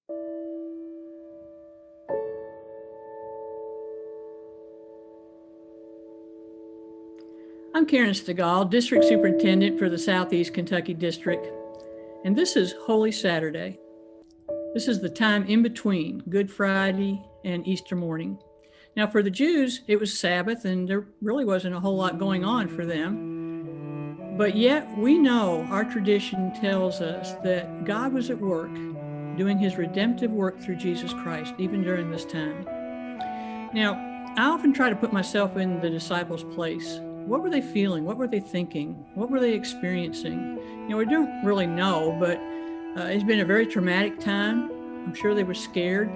I'm Karen Stigall, District Superintendent for the Southeast Kentucky District, and this is Holy Saturday. This is the time in between Good Friday and Easter morning. Now, for the Jews, it was Sabbath, and there really wasn't a whole lot going on for them. But yet, we know our tradition tells us that God was at work, doing his redemptive work through Jesus Christ, even during this time. Now, I often try to put myself in the disciples' place. What were they feeling? What were they thinking? What were they experiencing? We don't really know, but it's been a very traumatic time. I'm sure they were scared.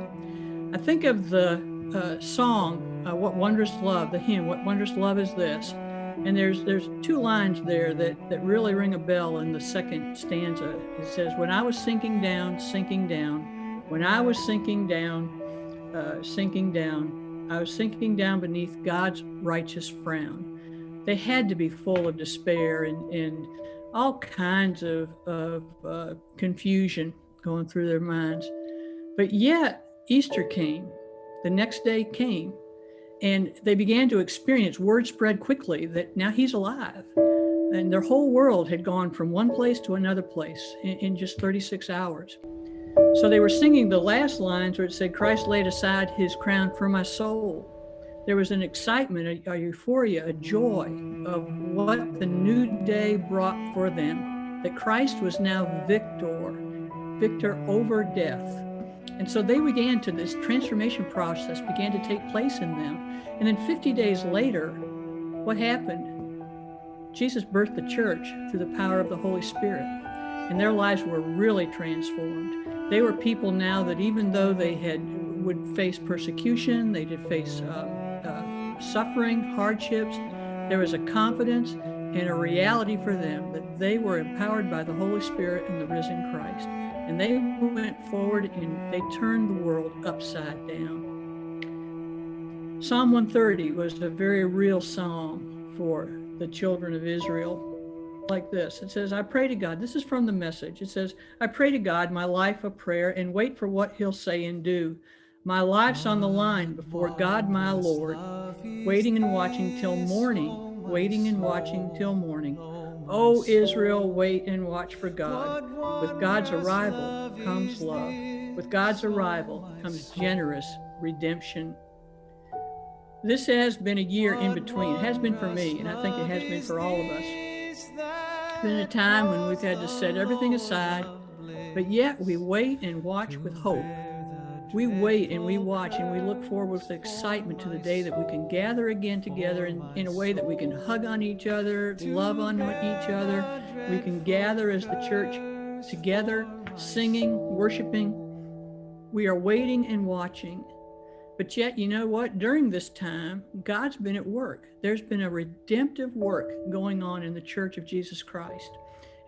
I think of the song, What Wondrous Love, the hymn, What Wondrous Love Is This? And there's two lines there that really ring a bell in the second stanza. It says, when I was sinking down, when I was sinking down, I was sinking down beneath God's righteous frown. They had to be full of despair and all kinds of confusion going through their minds. But yet, Easter came. The next day came, and they began to experience, word spread quickly that now he's alive. And their whole world had gone from one place to another place in just 36 hours. So they were singing the last lines where it said, Christ laid aside his crown for my soul. There was an excitement, a euphoria, a joy of what the new day brought for them, that Christ was now victor over death. And so they began to, this transformation process began to take place in them. And then 50 days later, what happened? Jesus birthed the church through the power of the Holy Spirit. And their lives were really transformed. They were people now that even though they would face persecution, they did face suffering, hardships, there was a confidence and a reality for them that they were empowered by the Holy Spirit and the risen Christ. And they went forward and they turned the world upside down. Psalm 130 was a very real psalm for the children of Israel. Like this, it says, I pray to God. This is from the Message. It says, I pray to God, my life a prayer, and wait for what he'll say and do. My life's on the line before God, my Lord, waiting and watching till morning, waiting and watching till morning. O Israel, wait and watch for God. With God's arrival comes love. With God's arrival comes generous redemption. This has been a year in between. It has been for me, and I think it has been for all of us. It's been a time when we've had to set everything aside, but yet we wait and watch with hope. We wait and we watch and we look forward with excitement to the day that we can gather again together in a way that we can hug on each other, love on each other. We can gather as the church together, singing, worshiping. We are waiting and watching. But yet, you know what? During this time, God's been at work. There's been a redemptive work going on in the Church of Jesus Christ.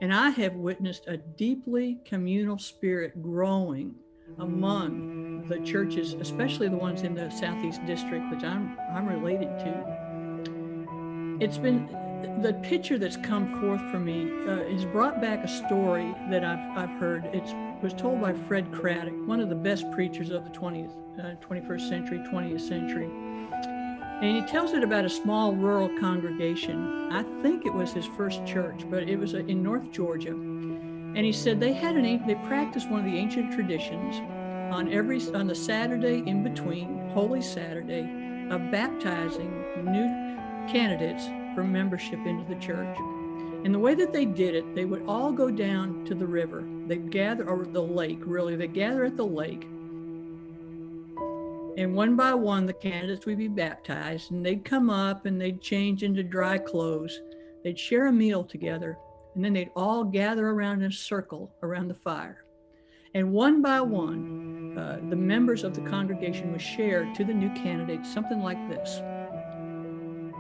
And I have witnessed a deeply communal spirit growing among the churches, especially the ones in the Southeast District, which I'm related to. It's been the picture that's come forth for me has brought back a story that I've heard. It was told by Fred Craddock, one of the best preachers of the 21st century, 20th century. And he tells it about a small rural congregation. I think it was his first church, but it was in North Georgia. And he said they practiced one of the ancient traditions on the Saturday in between, Holy Saturday, of baptizing new candidates for membership into the church. And the way that they did it, they would all go down to the river. They'd gather, or the lake, really. They'd gather at the lake. And one by one, the candidates would be baptized, and they'd come up and they'd change into dry clothes. They'd share a meal together, and then they'd all gather around in a circle around the fire. And one by one, the members of the congregation would share to the new candidates something like this.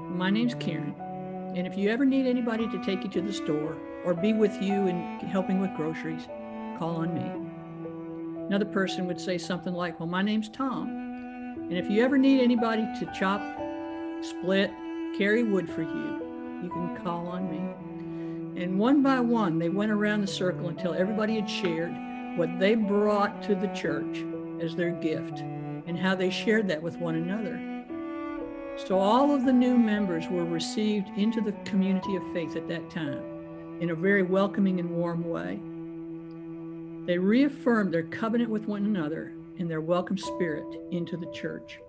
My name's Karen, and if you ever need anybody to take you to the store or be with you and helping with groceries, call on me. Another person would say something like, well, my name's Tom, and if you ever need anybody to chop, split, carry wood for you, you can call on me. And one by one, they went around the circle until everybody had shared. what they brought to the church as their gift and how they shared that with one another. So all of the new members were received into the community of faith at that time in a very welcoming and warm way. They reaffirmed their covenant with one another and their welcome spirit into the church.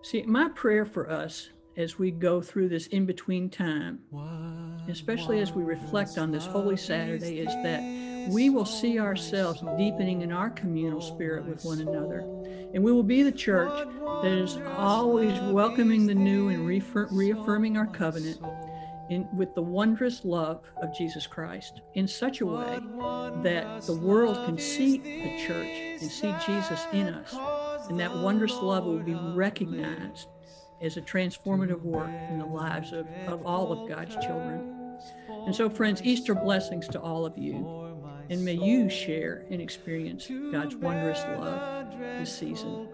See, my prayer for us as we go through this in-between time, especially as we reflect on this Holy Saturday, is that we will see ourselves deepening in our communal spirit with one another. And we will be the church that is always welcoming the new and reaffirming our covenant with the wondrous love of Jesus Christ in such a way that the world can see the church and see Jesus in us. And that wondrous love will be recognized as a transformative work in the lives of all of God's children. And so, friends, Easter blessings to all of you. And may you share and experience God's wondrous love this season.